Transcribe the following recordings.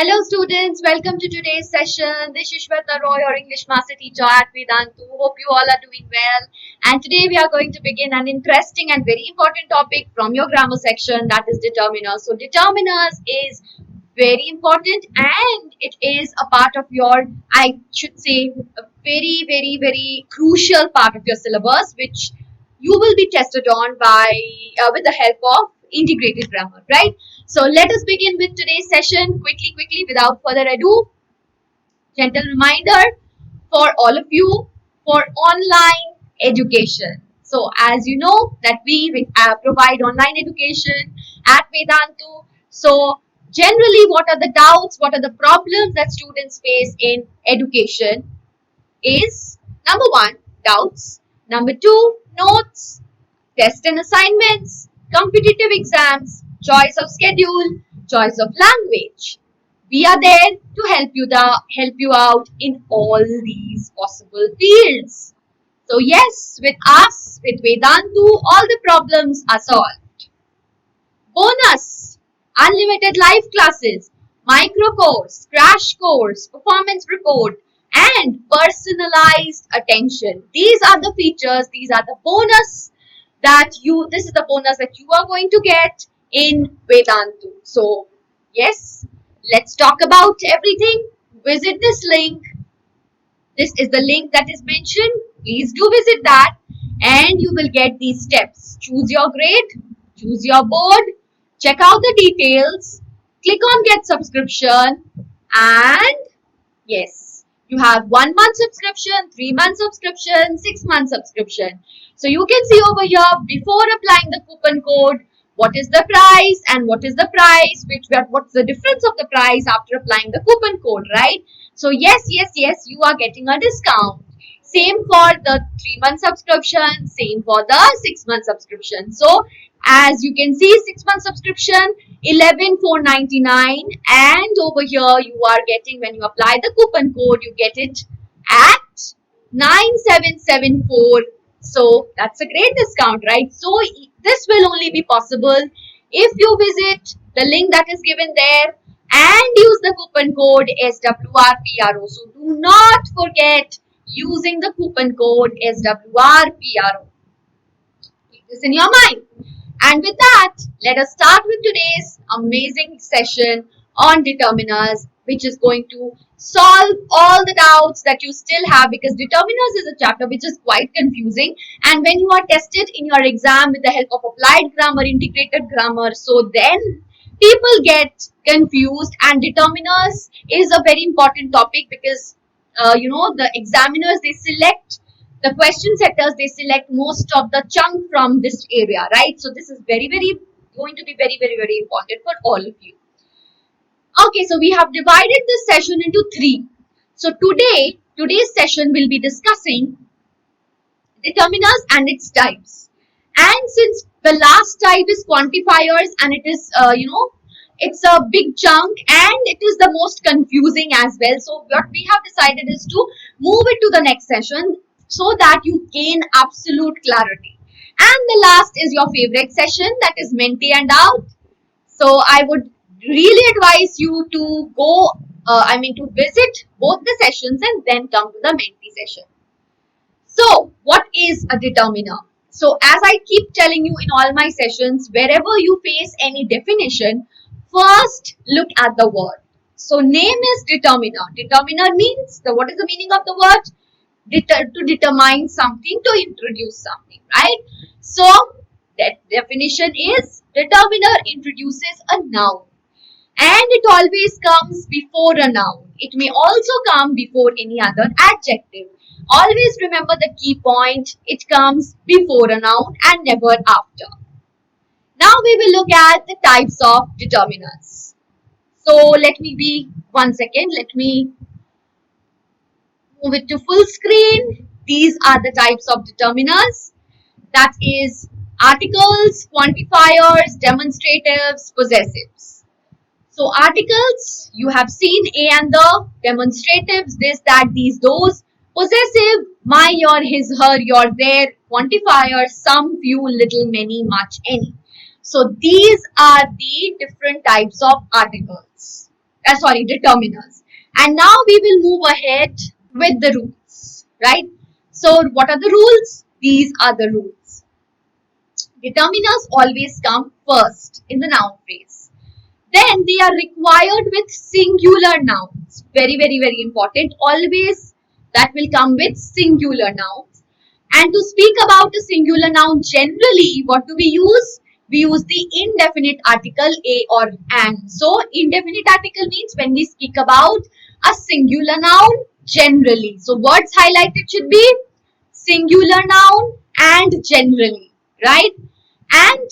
Hello students, welcome to today's session. This is Sweta, your English master teacher at Vedantu. Hope you all are doing well. And today we are going to begin an interesting and very important topic from your grammar section, that is determiners. So determiners is very important and it is a part of your, I should say, a very crucial part of your syllabus, which you will be tested on by with the help of integrated grammar, right? So let us begin with today's session quickly without further ado. Gentle reminder for all of you for online education. So as you know that we provide online education at Vedantu. So generally, what are the doubts, what are the problems that students face in education is number one, doubts. Number two, notes, test and assignments, competitive exams, choice of schedule, choice of language. We are there to help you out in all these possible fields. So yes, with us, with Vedantu, all the problems are solved. Bonus, unlimited live classes, micro course, crash course, performance report, and personalized attention. These are the features, these are the bonus this is the bonus that you are going to get in Vedantu. So yes, let's talk about everything. Visit this link. This is the link that is mentioned. Please do visit that and you will get these steps. Choose your grade, choose your board, check out the details, click on get subscription, and yes, you have 1 month subscription, 3 month subscription, 6 month subscription. So you can see over here, before applying the coupon code, what is the price and what is the price, what's the difference of the price after applying the coupon code, right? So yes, you are getting a discount. Same for the 3 month subscription, same for the 6 month subscription. So as you can see, 6 month subscription, 11,499, and over here you are getting, when you apply the coupon code, you get it at 9774. So that's a great discount, right? So this will only be possible if you visit the link that is given there and use the coupon code SWRPRO. So do not forget using the coupon code SWRPRO. Keep this in your mind. And with that, let us start with today's amazing session on determiners, which is going to solve all the doubts that you still have, because determiners is a chapter which is quite confusing, and when you are tested in your exam with the help of applied grammar, integrated grammar, so then people get confused. And determiners is a very important topic because the examiners, they select the question setters, they select most of the chunk from this area, right? So this is going to be very important for all of you. Okay, so we have divided this session into 3. So today's session will be discussing determiners and its types. And since the last type is quantifiers and it is, it's a big chunk and it is the most confusing as well. So what we have decided is to move it to the next session so that you gain absolute clarity. And the last is your favorite session, that is Menti and Out. So I would really advise you to go, to visit both the sessions and then come to the Menti session. So what is a determiner? So as I keep telling you in all my sessions, wherever you face any definition, first look at the word. So name is determiner. Determiner means, what is the meaning of the word? To determine something, to introduce something, right? So that definition is determiner introduces a noun. And it always comes before a noun. It may also come before any other adjective. Always remember the key point. It comes before a noun and never after. Now we will look at the types of determiners. So let me move it to full screen. These are the types of determiners. That is articles, quantifiers, demonstratives, possessives. So articles, you have seen a and the, demonstratives, this, that, these, those, possessive, my, your, his, her, your, their, quantifier, some, few, little, many, much, any. So these are the different types of articles. determiners. And now we will move ahead with the rules, right? So what are the rules? These are the rules. Determiners always come first in the noun phrase. Then they are required with singular nouns. Very, very, very important. Always that will come with singular nouns. And to speak about a singular noun generally, what do we use? We use the indefinite article a or an. So indefinite article means when we speak about a singular noun generally. So words highlighted should be singular noun and generally, right? And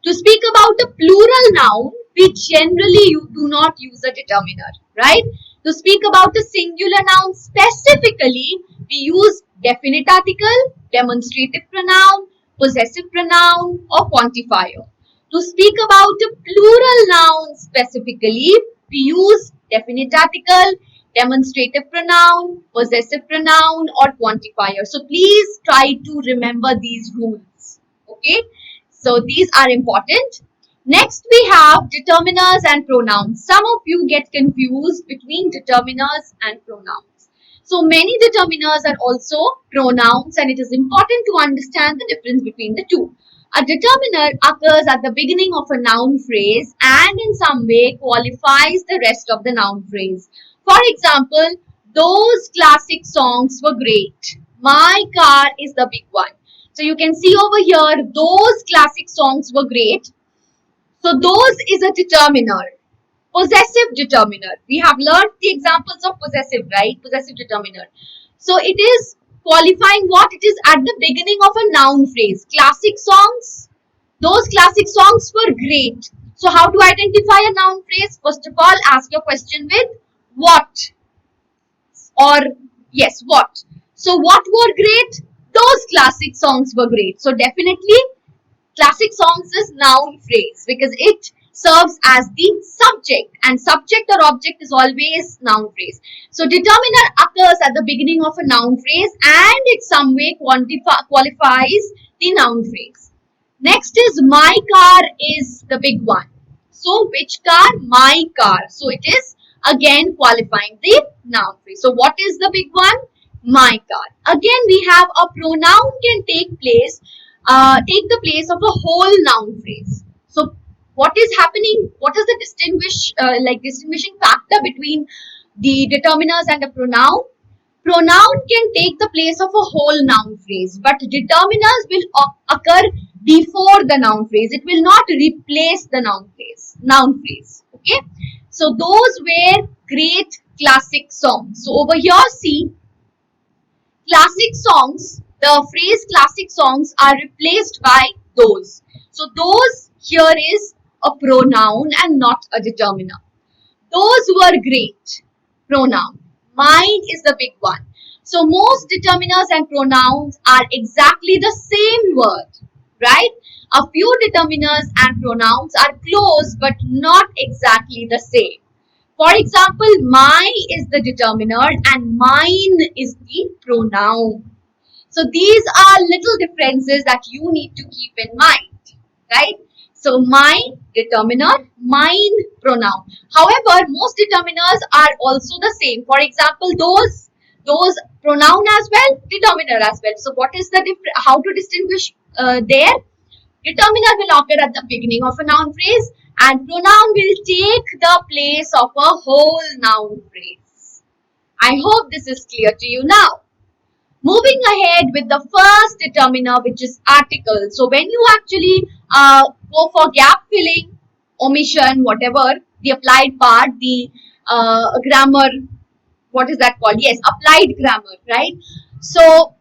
to speak about a plural noun, we generally do not use a determiner, right? To speak about a singular noun specifically, we use definite article, demonstrative pronoun, possessive pronoun, or quantifier. To speak about a plural noun specifically, we use definite article, demonstrative pronoun, possessive pronoun, or quantifier. So please try to remember these rules, okay? So these are important. Next we have determiners and pronouns. Some of you get confused between determiners and pronouns. So many determiners are also pronouns, and it is important to understand the difference between the two. A determiner occurs at the beginning of a noun phrase and in some way qualifies the rest of the noun phrase. For example, those classic songs were great. My car is the big one. So you can see over here, those classic songs were great. So those is a determiner, possessive determiner. We have learned the examples of possessive, right? Possessive determiner. So it is qualifying what? It is at the beginning of a noun phrase. Classic songs, those classic songs were great. So how to identify a noun phrase? First of all, ask your question with what? Or yes, what? So what were great? Those classic songs were great. So definitely classic songs is noun phrase because it serves as the subject, and subject or object is always noun phrase. So determiner occurs at the beginning of a noun phrase and it some way qualifies the noun phrase. Next is my car is the big one. So which car? My car. So it is again qualifying the noun phrase. So what is the big one? My car. Again we have a pronoun can take the place of a whole noun phrase. So what is happening? What is the distinguishing factor between the determiners and the pronoun? Pronoun can take the place of a whole noun phrase, but determiners will occur before the noun phrase. It will not replace the noun phrase. Okay. So those were great classic songs. So over here, see, classic songs, the phrase classic songs are replaced by those. So those here is a pronoun and not a determiner. Those were great, pronoun. Mine is the big one. So most determiners and pronouns are exactly the same word, right? A few determiners and pronouns are close but not exactly the same. For example, my is the determiner and mine is the pronoun. So these are little differences that you need to keep in mind, right? So my determiner, mine pronoun. However, most determiners are also the same. For example, those pronoun as well, determiner as well. So what is the how to distinguish there? Determiner will occur at the beginning of a noun phrase and pronoun will take the place of a whole noun phrase. I hope this is clear to you now. Moving ahead with the first determiner, which is article. So when you actually go for gap filling, omission, whatever, the applied part, the grammar, what is that called? Yes, applied grammar, right? So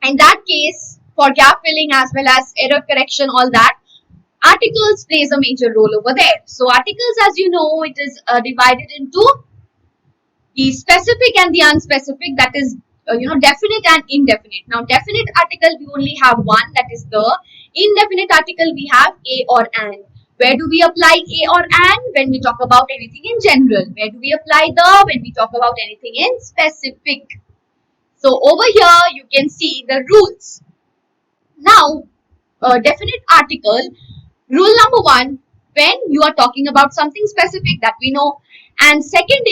in that case, for gap filling as well as error correction, all that, articles plays a major role over there. So articles, as you know, it is divided into the specific and the unspecific, that is definite and indefinite. Now definite article we only have one, that is the. Indefinite article we have a or an. Where do we apply a or an? When we talk about anything in general. Where do we apply the? When we talk about anything in specific. So over here you can see the rules. Now definite article, rule number one, when you are talking about something specific that we know, And second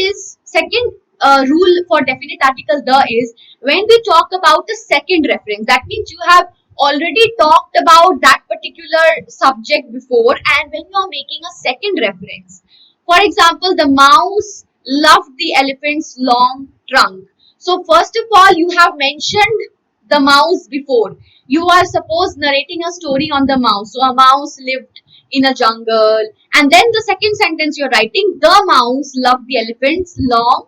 rule for definite article the is when we talk about the second reference, that means you have already talked about that particular subject before, and when you are making a second reference, for example, the mouse loved the elephant's long trunk. So first of all, you have mentioned the mouse before. You are suppose narrating a story on the mouse. So a mouse lived in a jungle, and then the second sentence you're writing, the mouse loved the elephant's long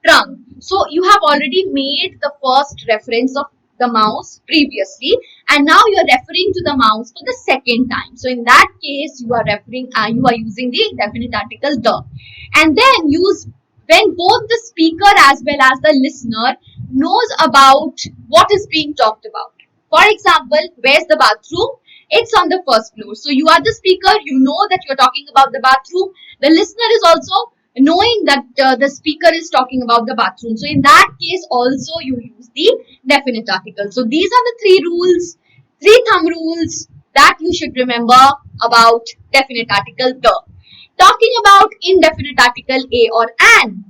trunk. So you have already made the first reference of the mouse previously, and now you're referring to the mouse for the second time. So in that case, you are using the definite article the, and then use when both the speaker as well as the listener knows about what is being talked about. For example, where's the bathroom? It's on the first floor. So you are the speaker, you know that you're talking about the bathroom. The listener is also knowing that the speaker is talking about the bathroom. So in that case also you use the definite article. So these are the three thumb rules that you should remember about definite article the. Talking about indefinite article a or an.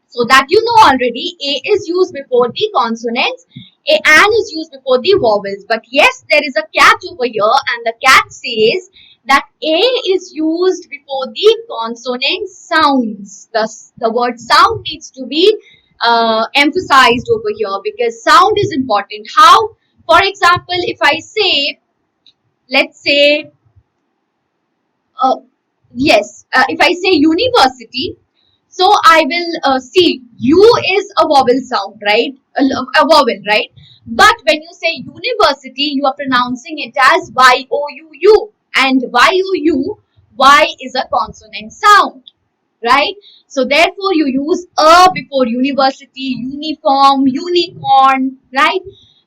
So that you know already, a is used before the consonants, an is used before the vowels. But yes, there is a catch over here, and the catch says that a is used before the consonant sounds. Thus, the word sound needs to be emphasized over here because sound is important. How? For example, if I say, let's say, if I say university, so I will see U is a vowel sound, right? A vowel, right? But when you say university, you are pronouncing it as Y-O-U-U. And Y-O-U, Y is a consonant sound, right? So therefore, you use a before university, uniform, unicorn, right?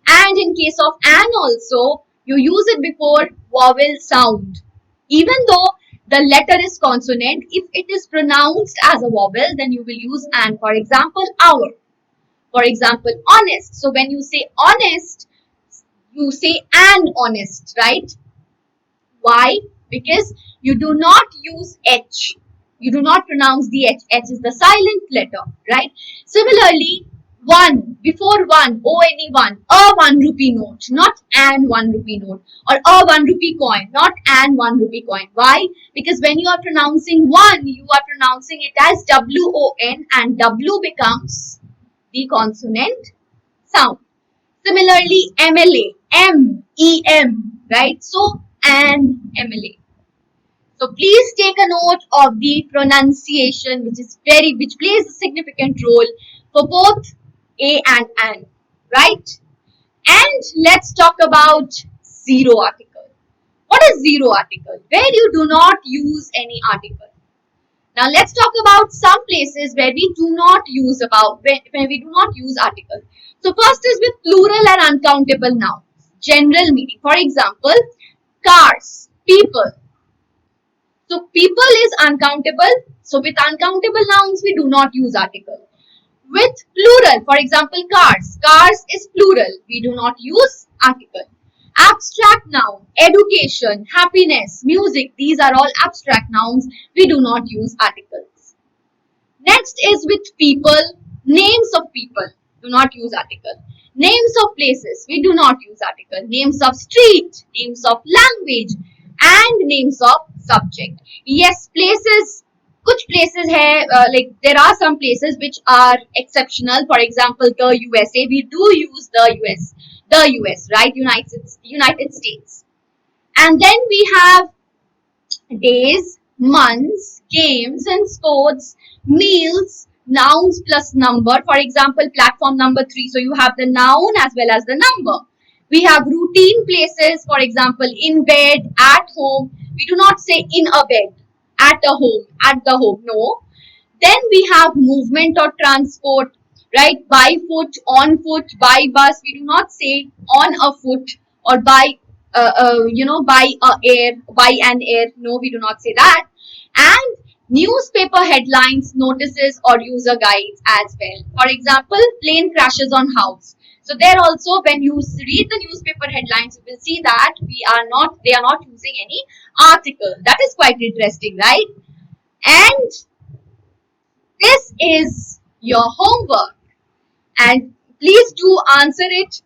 And in case of an also, you use it before vowel sound. Even though the letter is consonant, if it is pronounced as a vowel, then you will use an. For example, hour. For example, honest. So when you say honest, you say an honest, right? Why? Because you do not use H. You do not pronounce the H. H is the silent letter, right? Similarly, one, before one, one, a 1 rupee note, not an 1 rupee note, or a 1 rupee coin, not an 1 rupee coin. Why? Because when you are pronouncing one, you are pronouncing it as W-O-N, and W becomes the consonant sound. Similarly, MLA, M-E-M, right? So, and MLA. So please take a note of the pronunciation, which plays a significant role for both a and an, right? And let's talk about zero article. What is zero article? Where you do not use any article. Now let's talk about some places where we do not use when we do not use article. So first is with plural and uncountable nouns. General meaning. For example, cars, people. So people is uncountable. So with uncountable nouns, we do not use article. With plural, for example, cars. Cars is plural. We do not use article. Abstract noun, education, happiness, music. These are all abstract nouns. We do not use articles. Next is with people. Names of people. Do not use article. Names of places. We do not use article. Names of street. Names of language. And names of subject. Yes, places. कुछ places है, like there are some places which are exceptional. For example, the USA. We do use the US, right? United States. And then we have days, months, games and sports, meals, nouns plus number. For example, platform number 3. So you have the noun as well as the number. We have routine places. For example, in bed, at home. We do not say in a bed, at the home. No. Then we have movement or transport, right? By foot, on foot, by bus. We do not say on a foot or by an air. No, we do not say that. And newspaper headlines, notices or user guides as well. For example, plane crashes on house. So there also, when you read the newspaper headlines, you will see that they are not using any article. That is quite interesting, right? And This is your homework, and please do answer it.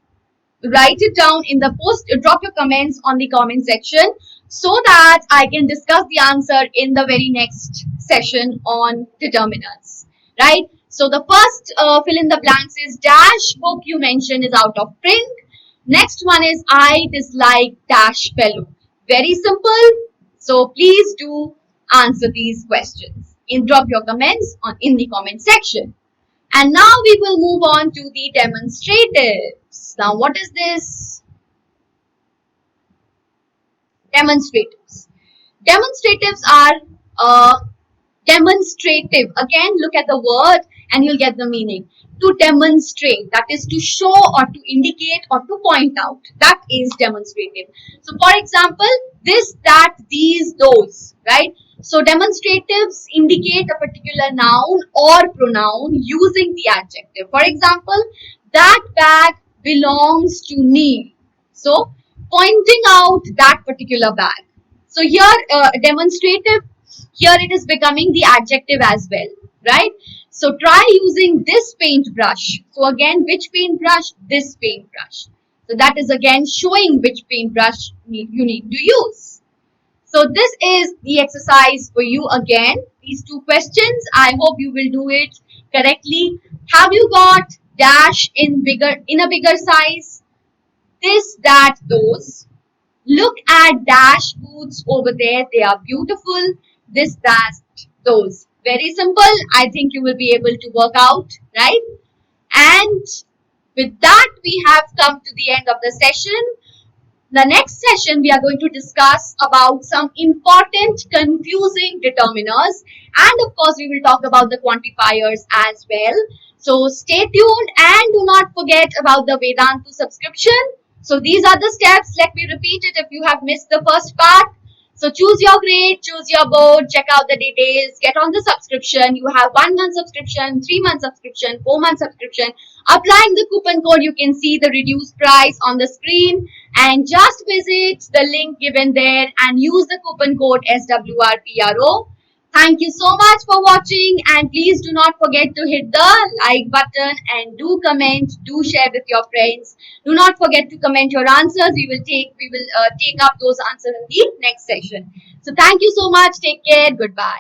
Write it down in the post, drop your comments on the comment section so that I can discuss the answer in the very next session on determinants, right? So the first fill in the blanks is dash book you mentioned is out of print. Next one is I dislike dash fellow. Very simple. So please do answer these questions and drop your comments in the comment section. And now we will move on to the demonstratives. Now, what is this? Demonstratives. Demonstratives are demonstrative. Again, look at the word and you'll get the meaning. To demonstrate, that is to show or to indicate or to point out. That is demonstrative. So, for example, this, that, these, those, right? So, demonstratives indicate a particular noun or pronoun using the adjective. For example, that bag belongs to Neil. So, pointing out that particular bag. So, here, demonstrative, here it is becoming the adjective as well, right? So try using this paintbrush. So again, which paintbrush? This paintbrush. So that is again showing which paintbrush you need to use. So this is the exercise for you again. These two questions. I hope you will do it correctly. Have you got dash in a bigger size? This, that, those. Look at dash boots over there. They are beautiful. This, that, those. Very simple. I think you will be able to work out, right? And with that, we have come to the end of the session. The next session, we are going to discuss about some important confusing determiners. And of course, we will talk about the quantifiers as well. So stay tuned and do not forget about the Vedantu subscription. So these are the steps. Let me repeat it if you have missed the first part. So choose your grade, choose your board, check out the details, get on the subscription. You have 1 month subscription, 3 month subscription, 4 month subscription. Applying the coupon code, you can see the reduced price on the screen. And just visit the link given there and use the coupon code SWRPRO. Thank you so much for watching, and please do not forget to hit the like button and do comment, do share with your friends. Do not forget to comment your answers. We will take up those answers in the next session. So thank you so much. Take care. Goodbye.